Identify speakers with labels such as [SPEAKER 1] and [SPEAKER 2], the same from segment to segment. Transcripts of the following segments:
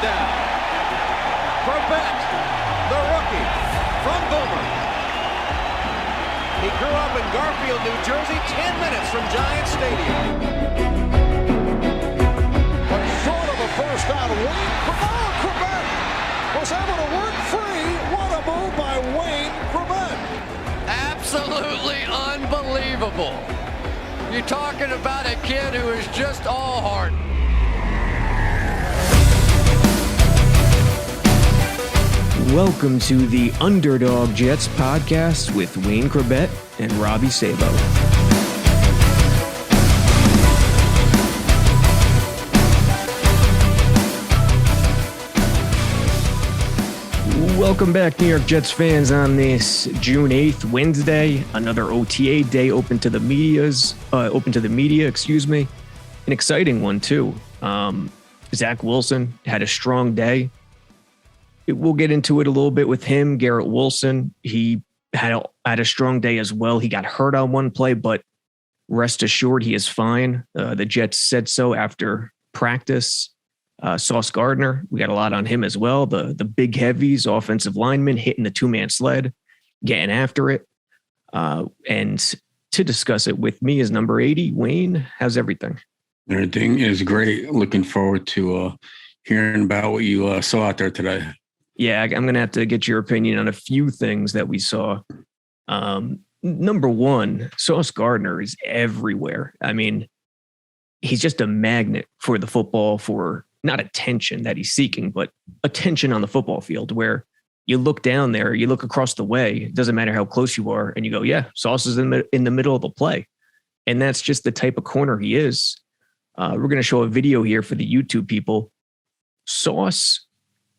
[SPEAKER 1] down. Corbett, the rookie from Boomer. He grew up in Garfield, New Jersey, 10 minutes from Giant Stadium.
[SPEAKER 2] But short of a first down, Corbett was able to work free. What a move by Wayne Corbett.
[SPEAKER 3] Absolutely unbelievable. You're talking about a kid who is just all heart.
[SPEAKER 4] Welcome to the Underdog Jets podcast with Wayne Corbett and Robbie Sabo. Welcome back, New York Jets fans, on this June 8th, Wednesday. Another OTA day open to the media. An exciting one too. Zach Wilson had a strong day. We'll get into it a little bit with him. Garrett Wilson, he had a strong day as well. He got hurt on one play, but rest assured he is fine. The Jets said so after practice. Sauce Gardner, we got a lot on him as well. The big heavies, offensive lineman, hitting the two-man sled, getting after it. And to discuss it with me is number 80, Wayne. How's everything?
[SPEAKER 5] Everything is great. Looking forward to hearing about what you saw out there today.
[SPEAKER 4] Yeah, I'm going to have to get your opinion on a few things that we saw. Number one, Sauce Gardner is everywhere. I mean, he's just a magnet for the football, for not attention that he's seeking, but attention on the football field, where you look down there, you look across the way, it doesn't matter how close you are, and you go, yeah, Sauce is in the middle of the play. And that's just the type of corner he is. We're going to show a video here for the YouTube people. Sauce,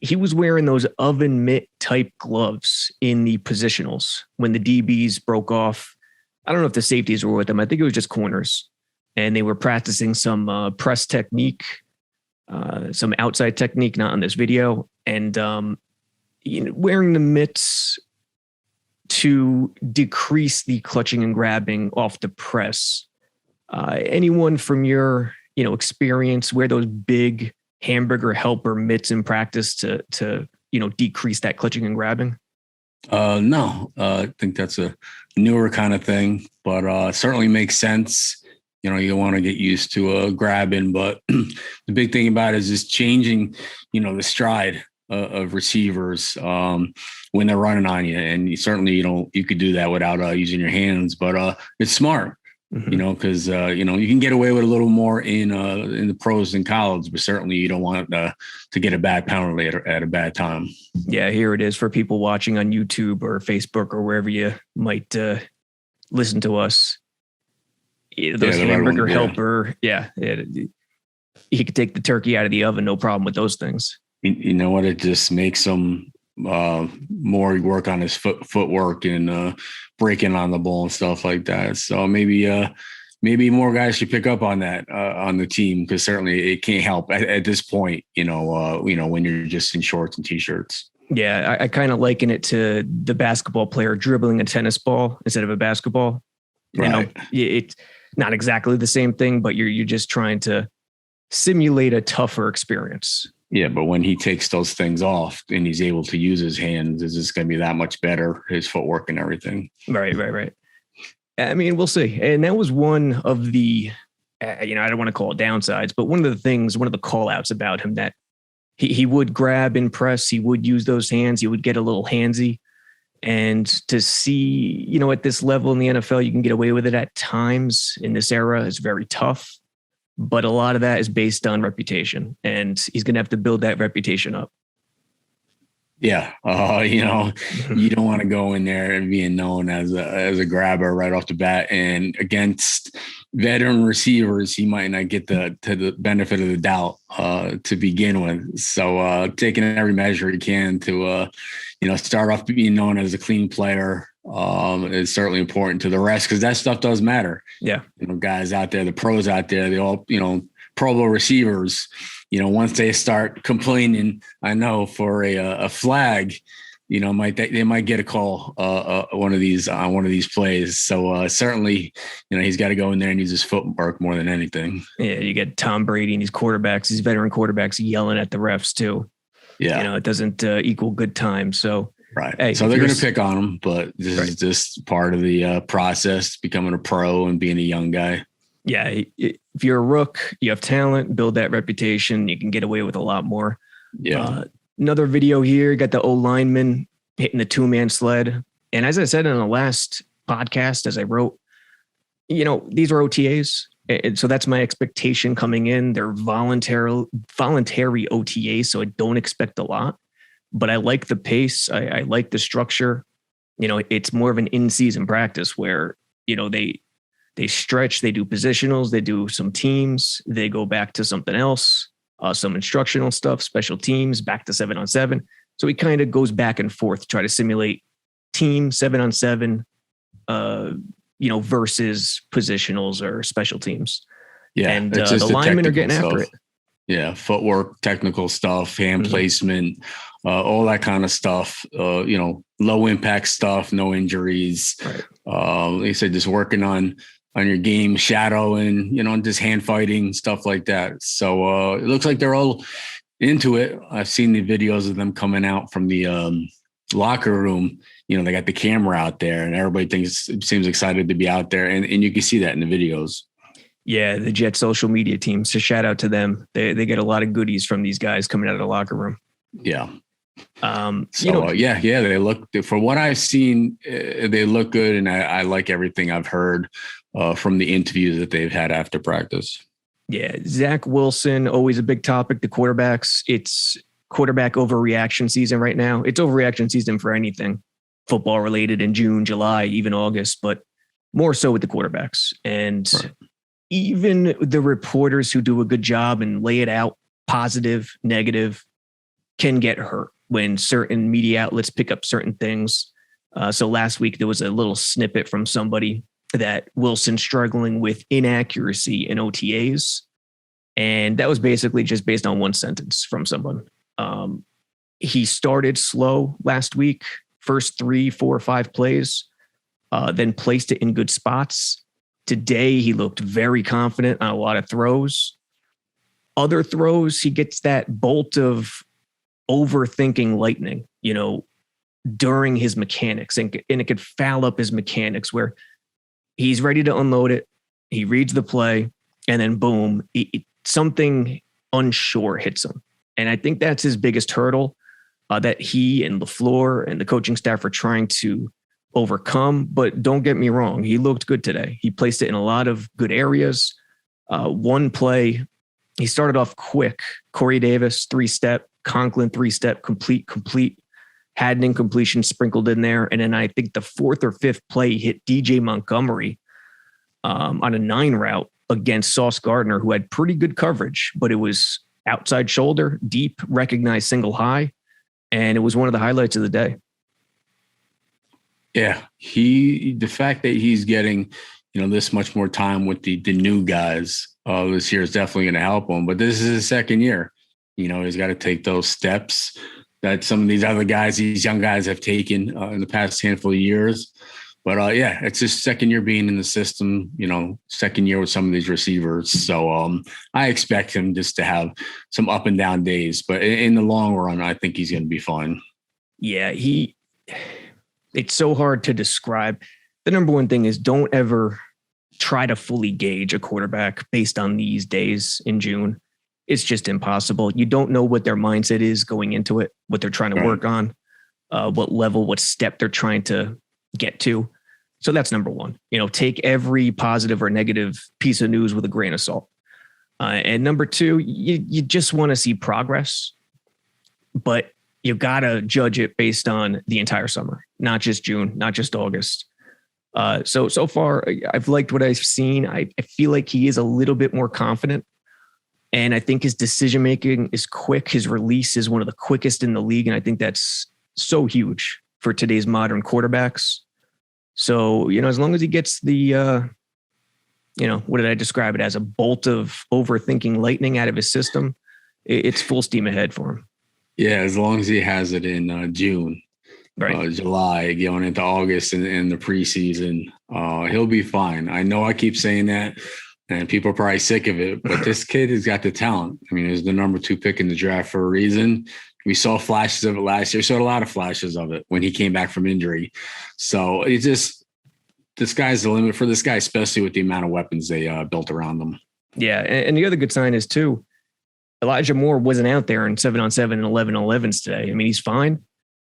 [SPEAKER 4] he was wearing those oven mitt type gloves in the positionals when the DBs broke off. I don't know if the safeties were with them. I think it was just corners. And they were practicing some press technique, some outside technique, not on this video. And wearing the mitts to decrease the clutching and grabbing off the press. Anyone from your experience wear those big hamburger helper mitts in practice to decrease that clutching and grabbing?
[SPEAKER 5] No, I think that's a newer kind of thing, but certainly makes sense. You want to get used to grabbing, but the big thing about it is just changing, the stride of receivers when they're running on you. And you could do that without using your hands, but it's smart. Because you can get away with a little more in the pros and college, but certainly you don't want to get a bad penalty at a bad time.
[SPEAKER 4] Yeah, here it is for people watching on YouTube or Facebook or wherever you might listen to us. Those hamburger helper, you could take the turkey out of the oven, no problem with those things.
[SPEAKER 5] You know what? It just makes them more work on his footwork and breaking on the ball and stuff like that. So maybe more guys should pick up on that on the team, because certainly it can't help at this point, when you're just in shorts and t-shirts.
[SPEAKER 4] Yeah, I kind of liken it to the basketball player dribbling a tennis ball instead of a basketball.
[SPEAKER 5] Right.
[SPEAKER 4] It's not exactly the same thing, but you're just trying to simulate a tougher experience.
[SPEAKER 5] Yeah, but when he takes those things off and he's able to use his hands, it's just going to be that much better, his footwork and everything.
[SPEAKER 4] Right. I mean, we'll see. And that was one of the, I don't want to call it downsides, but one of the call outs about him, that he would grab and press. He would use those hands. He would get a little handsy. And to see, at this level in the NFL, you can get away with it at times in this era is very tough. But a lot of that is based on reputation, and he's going to have to build that reputation up.
[SPEAKER 5] Yeah. You don't want to go in there and being known as a grabber right off the bat, and against veteran receivers, he might not get the benefit of the doubt to begin with. So taking every measure he can to, start off being known as a clean player is certainly important to the rest, because that stuff does matter.
[SPEAKER 4] Yeah.
[SPEAKER 5] Guys out there, the pros out there, they all, Pro Bowl receivers, once they start complaining, I know, for a flag, they might get a call on one of these plays. So certainly, he's got to go in there and use his footwork more than anything.
[SPEAKER 4] Yeah, you get Tom Brady and these veteran quarterbacks yelling at the refs too.
[SPEAKER 5] Yeah.
[SPEAKER 4] You know, it doesn't equal good time. So,
[SPEAKER 5] Right.
[SPEAKER 4] hey,
[SPEAKER 5] So they're going to pick on him, but this is just part of the process, becoming a pro and being a young guy.
[SPEAKER 4] Yeah. If you're a rook, you have talent, build that reputation, you can get away with a lot more.
[SPEAKER 5] Yeah.
[SPEAKER 4] Another video here, you got the O lineman hitting the 2-man sled. And as I said in the last podcast, as I wrote, you know, these are OTAs. And so that's my expectation coming in. They're voluntary OTAs, so I don't expect a lot. But I like the pace. I like the structure. You know, it's more of an in-season practice where, you know, they stretch, they do positionals, they do some teams, they go back to something else, some instructional stuff, special teams, back to 7-on-7. So he kind of goes back and forth to try to simulate team 7-on-7, you know, versus positionals or special teams.
[SPEAKER 5] Yeah.
[SPEAKER 4] And the linemen are getting after it.
[SPEAKER 5] Yeah. Footwork, technical stuff, hand placement, all that kind of stuff, you know, low impact stuff, no injuries.
[SPEAKER 4] Right.
[SPEAKER 5] Like I said, just working on your game, shadowing, you know, just hand fighting, stuff like that. So it looks like they're all into it. I've seen the videos of them coming out from the locker room. You know, they got the camera out there and everybody seems excited to be out there. And you can see that in the videos.
[SPEAKER 4] Yeah, the Jet social media team. So shout out to them. They get a lot of goodies from these guys coming out of the locker room.
[SPEAKER 5] Yeah.
[SPEAKER 4] So
[SPEAKER 5] you know, they look, for what I've seen, they look good. And I like everything I've heard from the interviews that they've had after practice.
[SPEAKER 4] Yeah. Zach Wilson, always a big topic. The quarterbacks, it's quarterback overreaction season right now. It's overreaction season for anything football related in June, July, even August, but more so with the quarterbacks. And even the reporters who do a good job and lay it out, positive, negative, can get hurt when certain media outlets pick up certain things. So last week, there was a little snippet from somebody that Wilson's struggling with inaccuracy in OTAs. And that was basically just based on one sentence from someone. He started slow last week, first 3, 4, 5 plays, then placed it in good spots. Today, he looked very confident on a lot of throws. Other throws, he gets that bolt of overthinking lightning, you know, during his mechanics, and it could foul up his mechanics where he's ready to unload it. He reads the play, and then boom, something unsure hits him. And I think that's his biggest hurdle that he and LaFleur and the coaching staff are trying to overcome. But don't get me wrong, he looked good today. He placed it in a lot of good areas. One play, he started off quick. Corey Davis, 3-step, Conklin, 3-step, complete, had an incompletion sprinkled in there. And then I think the 4th or 5th play, he hit DJ Montgomery on a 9 route against Sauce Gardner, who had pretty good coverage, but it was outside shoulder, deep, recognized single high. And it was one of the highlights of the day.
[SPEAKER 5] Yeah, the fact that he's getting, you know, this much more time with the new guys this year is definitely going to help him. But this is his second year. You know, he's got to take those steps that some of these other guys, these young guys, have taken in the past handful of years. But yeah, it's his second year being in the system. You know, second year with some of these receivers. So I expect him just to have some up and down days. But in the long run, I think he's going to be fine.
[SPEAKER 4] Yeah, it's so hard to describe. The number one thing is don't ever try to fully gauge a quarterback based on these days in June. It's just impossible. You don't know what their mindset is going into it, what they're trying to work on, what level, what step they're trying to get to. So that's number one. You know, take every positive or negative piece of news with a grain of salt. And number two, you just want to see progress, but you got to judge it based on the entire summer, not just June, not just August. So far, I've liked what I've seen. I feel like he is a little bit more confident. And I think his decision-making is quick. His release is one of the quickest in the league. And I think that's so huge for today's modern quarterbacks. So, you know, as long as he gets the, you know, what did I describe it as? A bolt of overthinking lightning out of his system, it's full steam ahead for him.
[SPEAKER 5] Yeah, as long as he has it in June, July, going into August and the preseason, he'll be fine. I know I keep saying that, and people are probably sick of it, but this kid has got the talent. I mean, he's the number 2 pick in the draft for a reason. We saw flashes of it last year. Saw a lot of flashes of it when he came back from injury. So it's just, the sky's the limit for this guy, especially with the amount of weapons they built around him.
[SPEAKER 4] Yeah. And the other good sign is too, Elijah Moore wasn't out there in 7-on-7 and 11-on-11s today. I mean, he's fine,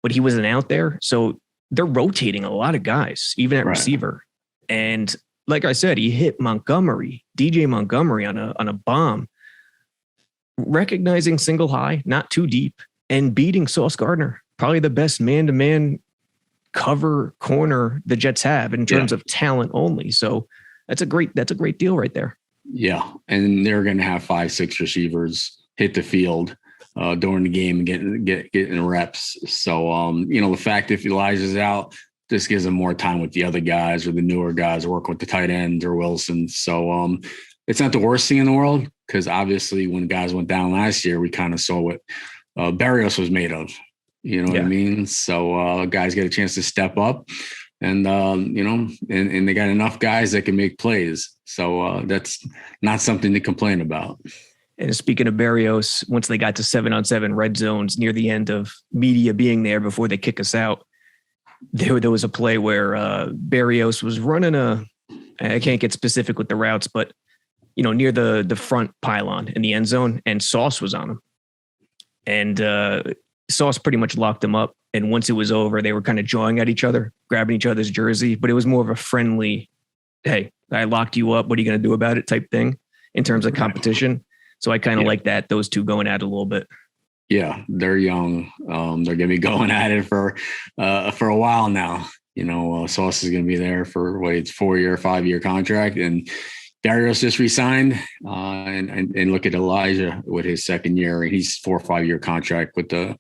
[SPEAKER 4] but he wasn't out there. So they're rotating a lot of guys, even at receiver. And like I said, he hit DJ Montgomery on a bomb, recognizing single high, not too deep, and beating Sauce Gardner, probably the best man-to-man cover corner the Jets have in terms of talent only. So that's a great deal right there.
[SPEAKER 5] Yeah. And they're going to have 5-6 receivers hit the field during the game and getting reps. So, the fact if Elijah's out, this gives them more time with the other guys or the newer guys working with the tight ends or Wilson. So it's not the worst thing in the world, because obviously when guys went down last year, we kind of saw what Barrios was made of. You know what I mean? So guys get a chance to step up and, and they got enough guys that can make plays. So that's not something to complain about.
[SPEAKER 4] And speaking of Barrios, once they got to 7-on-7 red zones near the end of media being there before they kick us out, there was a play where Barrios was running I can't get specific with the routes, but, near the front pylon in the end zone, and Sauce was on him. And Sauce pretty much locked him up. And once it was over, they were kind of jawing at each other, grabbing each other's jersey, but it was more of a friendly, hey, I locked you up, what are you going to do about it type thing in terms of competition. So I kind of like that, those two going at it a little bit.
[SPEAKER 5] Yeah, they're young. They're going to be going at it for a while now. Sauce is going to be there for it's 4-year, 5-year contract, and Barrios just resigned. And look at Elijah with his second year. He's 4 or 5-year contract with the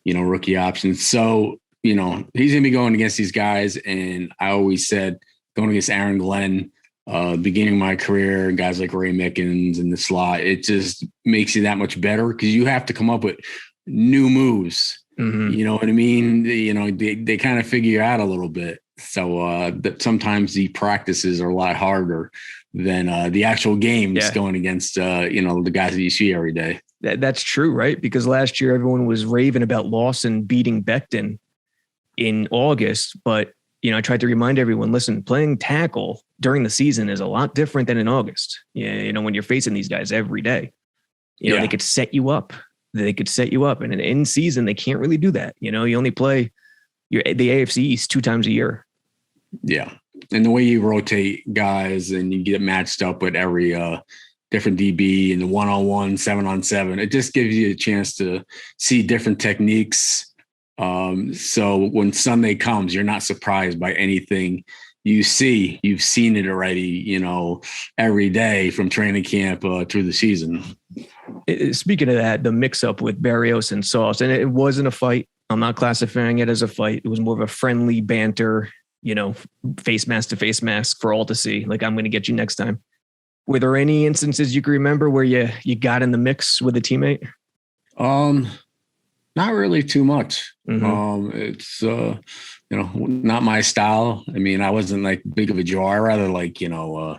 [SPEAKER 5] rookie option. So he's going to be going against these guys. And I always said going against Aaron Glenn. Beginning of my career, guys like Ray Mickens in the slot, it just makes you that much better because you have to come up with new moves. Mm-hmm. You know what I mean? They kind of figure you out a little bit. So that sometimes the practices are a lot harder than the actual games going against, the guys that you see every day.
[SPEAKER 4] That's true, right? Because last year everyone was raving about Lawson beating Becton in August, but I tried to remind everyone, listen, playing tackle during the season is a lot different than in August. When you're facing these guys every day, they could set you up. And in season, they can't really do that. You only play the AFC East 2 times a year.
[SPEAKER 5] Yeah. And the way you rotate guys and you get matched up with every different DB and the 1-on-1, 7-on-7, it just gives you a chance to see different techniques. So when Sunday comes, you're not surprised by anything you see. You've seen it already, every day from training camp through the season.
[SPEAKER 4] Speaking of that, the mix-up with Barrios and Sauce, and it wasn't a fight. I'm not classifying it as a fight. It was more of a friendly banter, face mask to face mask for all to see. Like, I'm going to get you next time. Were there any instances you can remember where you got in the mix with a teammate?
[SPEAKER 5] Not really too much.
[SPEAKER 4] Mm-hmm.
[SPEAKER 5] It's, not my style. I mean, I wasn't like big of a draw. I rather show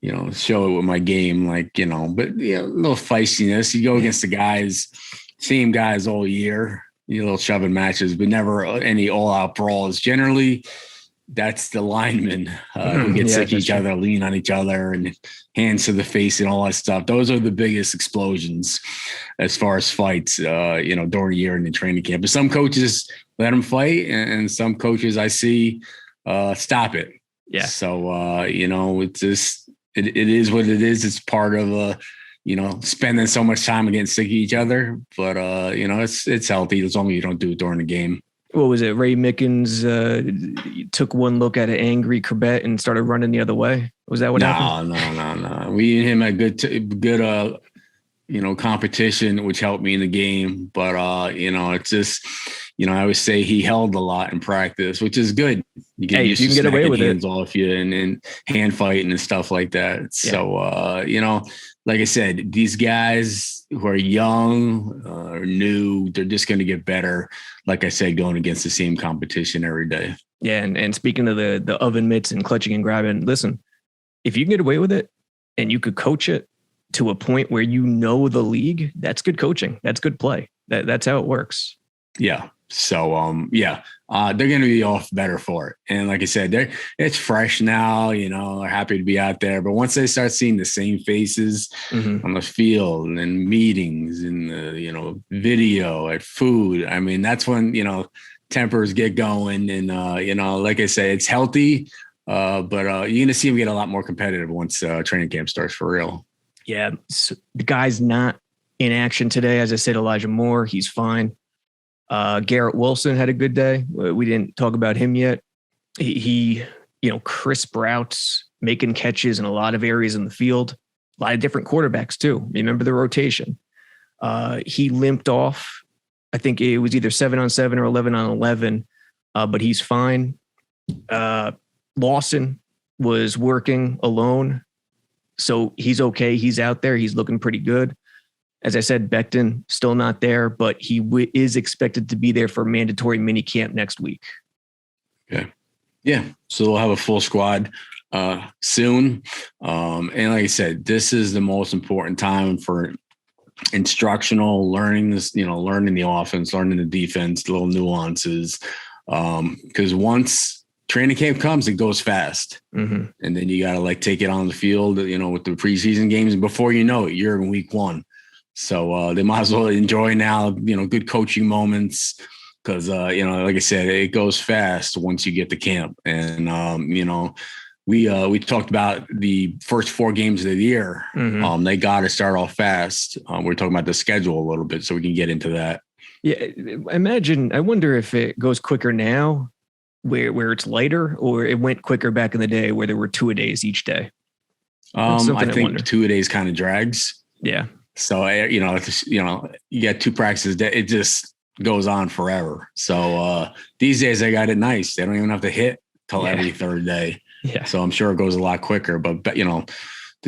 [SPEAKER 5] it with my game, but a little feistiness. You go against the guys, same guys all year, little shoving matches, but never any all out brawls. Generally, that's the linemen who get sick of each other, lean on each other, and hands to the face and all that stuff. Those are the biggest explosions as far as fights, during the year in the training camp. But some coaches let them fight, and some coaches I see stop it.
[SPEAKER 4] Yeah.
[SPEAKER 5] So, it's just, it is what it is. It's part of, spending so much time against sick of each other. But, it's healthy as long as you don't do it during the game.
[SPEAKER 4] What was it? Ray Mickens took one look at an angry Corbett and started running the other way. Was that what happened?
[SPEAKER 5] No. We and him had good, competition, which helped me in the game. But, it's just, I always say he held a lot in practice, which is good. You can get away with hands off you and hand fighting and stuff like that. Yeah. So, like I said, these guys who are young or new, they're just going to get better. Like I said, going against the same competition every day. Yeah.
[SPEAKER 4] And speaking of the oven mitts and clutching and grabbing, listen, if you can get away with it and you could coach it to a point where you know the league, that's good coaching. That's good play. That's how it works.
[SPEAKER 5] Yeah. So, they're going to be off better for it. And like I said, it's fresh now, they're happy to be out there. But once they start seeing the same faces on the field and meetings and, video at food, I mean, that's when, tempers get going. And, like I say, it's healthy, but you're going to see them get a lot more competitive once training camp starts for real.
[SPEAKER 4] Yeah. So the guy's not in action today. As I said, Elijah Moore, he's fine. Garrett Wilson had a good day. We didn't talk about him yet. He crisp routes, making catches in a lot of areas in the field. A lot of different quarterbacks too. Remember the rotation. He limped off. I think it was either 7-on-7 or 11-on-11, but he's fine. Lawson was working alone, so he's okay. He's out there. He's looking pretty good. As I said, Becton still not there, but he is expected to be there for mandatory mini camp next week.
[SPEAKER 5] Okay. Yeah. So we'll have a full squad soon. And like I said, this is the most important time for instructional learning this, learning the offense, learning the defense, little nuances. Because once training camp comes, it goes fast. And then you got to take it on the field, with the preseason games. And before you know it, you're in week 1. So they might as well enjoy now, good coaching moments because, like I said, it goes fast once you get to camp. And, we talked about the first 4 games of the year. They got to start off fast. We're talking about the schedule a little bit so we can get into that.
[SPEAKER 4] Yeah. I wonder if it goes quicker now where it's lighter or it went quicker back in the day where there were 2-a-days each day.
[SPEAKER 5] I think 2-a-days kind of drags.
[SPEAKER 4] Yeah.
[SPEAKER 5] So, you got 2 practices, it just goes on forever. So these days they got it nice. They don't even have to hit till every 3rd day.
[SPEAKER 4] Yeah.
[SPEAKER 5] So I'm sure it goes a lot quicker, but the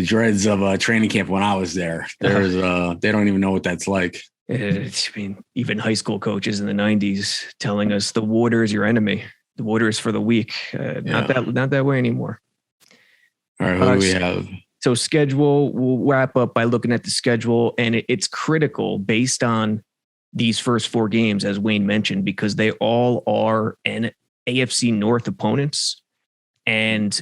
[SPEAKER 5] dreads of training camp when I was there, they don't even know what that's like.
[SPEAKER 4] Even high school coaches in the 90s telling us the water is your enemy. The water is for the weak. Not that way anymore.
[SPEAKER 5] All right. Who do we have?
[SPEAKER 4] So schedule, we'll wrap up by looking at the schedule, and it's critical based on these first 4 games, as Wayne mentioned, because they all are an AFC North opponents. And,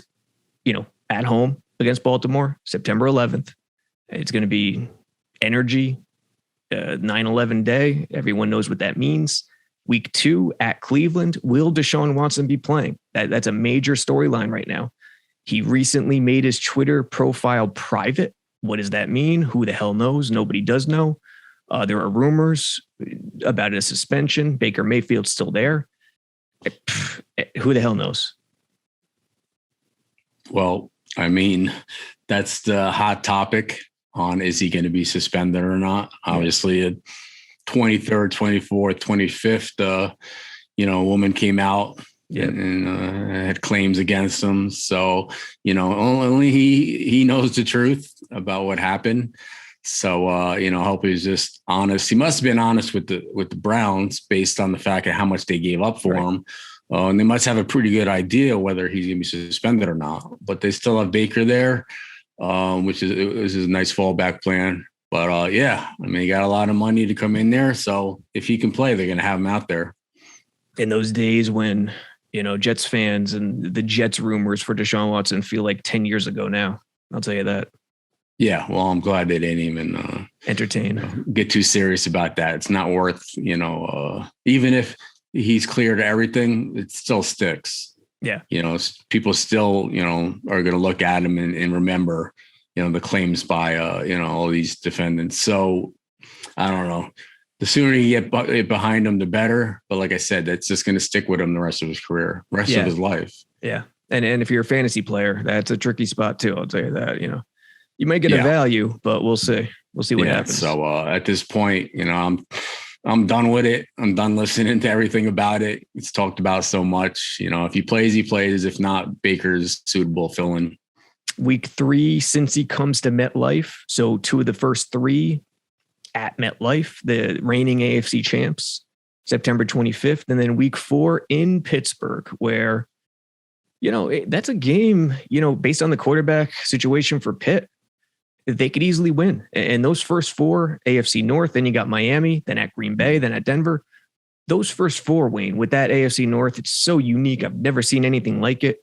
[SPEAKER 4] at home against Baltimore, September 11th, it's going to be energy, 9/11 day. Everyone knows what that means. Week 2 at Cleveland. Will Deshaun Watson be playing? That's a major storyline right now. He recently made his Twitter profile private. What does that mean? Who the hell knows? Nobody does know. There are rumors about a suspension. Baker Mayfield's still there. Who the hell knows?
[SPEAKER 5] Well, I mean, that's the hot topic on is he going to be suspended or not? Obviously, 23rd, 24th, 25th, a woman came out and had claims against him. So, only he knows the truth about what happened. So, I hope he's just honest. He must have been honest with the Browns based on the fact of how much they gave up for him. And they must have a pretty good idea whether he's going to be suspended or not. But they still have Baker there, which is a nice fallback plan. But, he got a lot of money to come in there. So if he can play, they're going to have him out there.
[SPEAKER 4] In those days when, Jets fans and the Jets rumors for Deshaun Watson feel like 10 years ago now. I'll tell you that.
[SPEAKER 5] Yeah, well, I'm glad they didn't even
[SPEAKER 4] entertain,
[SPEAKER 5] get too serious about that. It's not worth, even if he's cleared everything, it still sticks.
[SPEAKER 4] Yeah.
[SPEAKER 5] People still, are going to look at him and remember, the claims by, all these defendants. So I don't know. The sooner you get it behind him, the better. But like I said, that's just going to stick with him the rest of his career, rest of his life.
[SPEAKER 4] Yeah. And if you're a fantasy player, that's a tricky spot too. I'll tell you that, you might get a value, but we'll see. We'll see what happens.
[SPEAKER 5] So at this point, I'm done with it. I'm done listening to everything about it. It's talked about so much. If he plays, he plays. If not, Baker's suitable fill-in.
[SPEAKER 4] Week 3, since he comes to MetLife. So 2 of the first 3 at MetLife, the reigning AFC champs, September 25th. And then week 4 in Pittsburgh, where, that's a game, based on the quarterback situation for Pitt. they could easily win. And those first 4, AFC North, then you got Miami, then at Green Bay, then at Denver. Those first 4, Wayne, with that AFC North, it's so unique. I've never seen anything like it.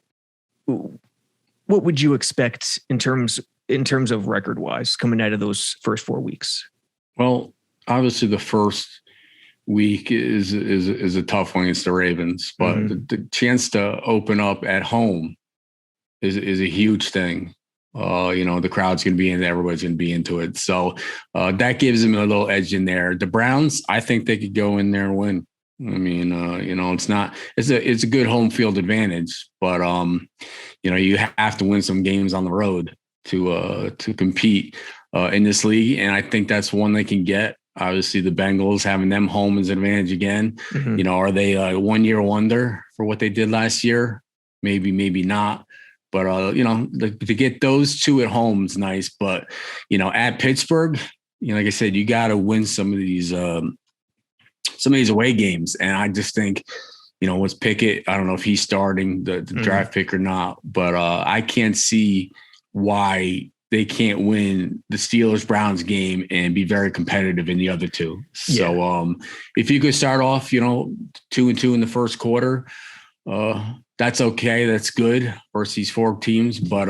[SPEAKER 4] What would you expect in terms of record-wise coming out of those first 4 weeks?
[SPEAKER 5] Well, obviously the first week is a tough one against the Ravens, but the chance to open up at home is a huge thing. The crowd's going to be in there. Everybody's going to be into it. So that gives them a little edge in there. The Browns, I think they could go in there and win. I mean, it's a good home field advantage, but you have to win some games on the road to compete in this league. And I think that's one they can get. Obviously the Bengals, having them home is an advantage again. Are they a 1-year wonder for what they did last year? Maybe not. But, to get those 2 at home is nice. But, at Pittsburgh, like I said, you got to win some of these away games. And I just think, with Pickett, I don't know if he's starting the draft pick or not, but I can't see why they can't win the Steelers-Browns game and be very competitive in the other 2.
[SPEAKER 4] Yeah.
[SPEAKER 5] So if you could start off, 2-2 in the first quarter, that's okay. That's good versus these 4 teams. But,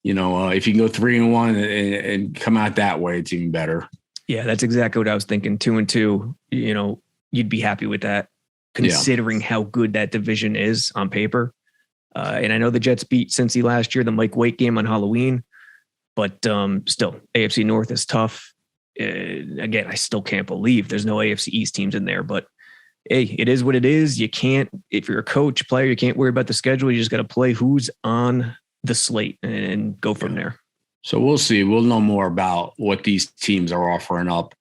[SPEAKER 5] if you can go 3-1 and come out that way, it's even better.
[SPEAKER 4] Yeah, that's exactly what I was thinking. 2-2, you'd be happy with that, considering how good that division is on paper. And I know the Jets beat Cincy last year, the Mike White game on Halloween, but still, AFC North is tough. Again, I still can't believe there's no AFC East teams in there, but hey, it is what it is. You can't, if you're a coach, player, you can't worry about the schedule. You just got to play who's on the slate and go from there.
[SPEAKER 5] So we'll see. We'll know more about what these teams are offering up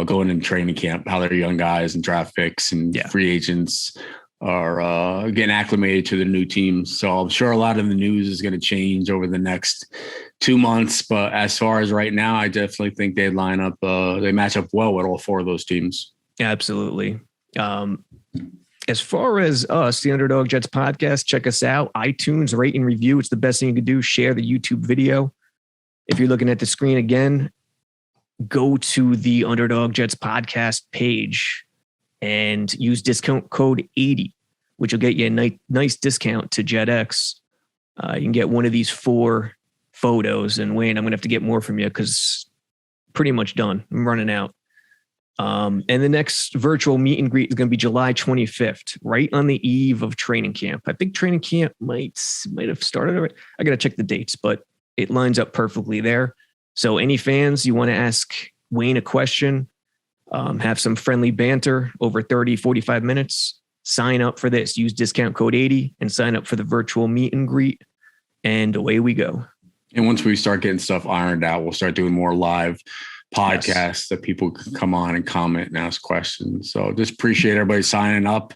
[SPEAKER 5] going in training camp, how their young guys and draft picks and free agents are getting acclimated to the new teams. So I'm sure a lot of the news is going to change over the next 2 months. But as far as right now, I definitely think they line up. They match up well with all 4 of those teams.
[SPEAKER 4] Absolutely. As far as us, the Underdog Jets podcast, check us out. iTunes, rate and review. It's the best thing you can do. Share the YouTube video. If you're looking at the screen again, go to the Underdog Jets podcast page and use discount code 80, which will get you a nice discount to JetX. You can get one of these 4 photos. And Wayne, I'm going to have to get more from you because pretty much done. I'm running out. And the next virtual meet and greet is going to be July 25th, right on the eve of training camp. I think training camp might have started already. I got to check the dates, but it lines up perfectly there. So any fans, you want to ask Wayne a question, have some friendly banter over 30, 45 minutes, sign up for this. Use discount code 80 and sign up for the virtual meet and greet. And away we go.
[SPEAKER 5] And once we start getting stuff ironed out, we'll start doing more live podcasts that people can come on and comment and ask questions. So just appreciate everybody signing up,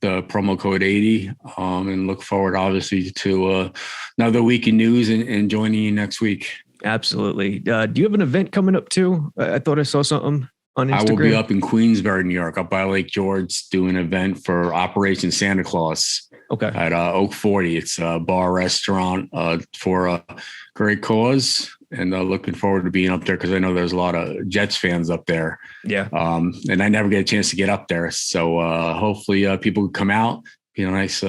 [SPEAKER 5] the promo code 80, and look forward obviously to another week in news and joining you next week.
[SPEAKER 4] Absolutely. Do you have an event coming up too? I thought I saw something on Instagram. I will
[SPEAKER 5] be up in Queensbury, New York, up by Lake George, doing an event for Operation Santa Claus.
[SPEAKER 4] Okay.
[SPEAKER 5] At Oak 40. It's a bar restaurant for a great cause. And looking forward to being up there because I know there's a lot of Jets fans up there.
[SPEAKER 4] Yeah.
[SPEAKER 5] And I never get a chance to get up there. So hopefully people can come out, be a nice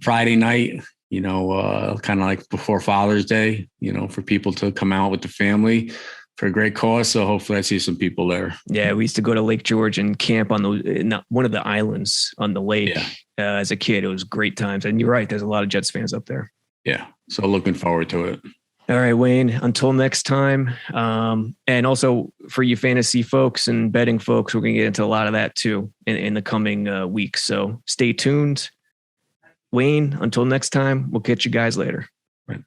[SPEAKER 5] Friday night, kind of like before Father's Day, for people to come out with the family for a great cause. So hopefully I see some people there.
[SPEAKER 4] Yeah. We used to go to Lake George and camp on one of the islands on the lake.
[SPEAKER 5] Yeah.
[SPEAKER 4] As a kid. It was great times. And you're right. There's a lot of Jets fans up there.
[SPEAKER 5] Yeah. So looking forward to it.
[SPEAKER 4] All right, Wayne, until next time. And also for you fantasy folks and betting folks, we're going to get into a lot of that too in the coming weeks. So stay tuned. Wayne, until next time, we'll catch you guys later.
[SPEAKER 5] Right.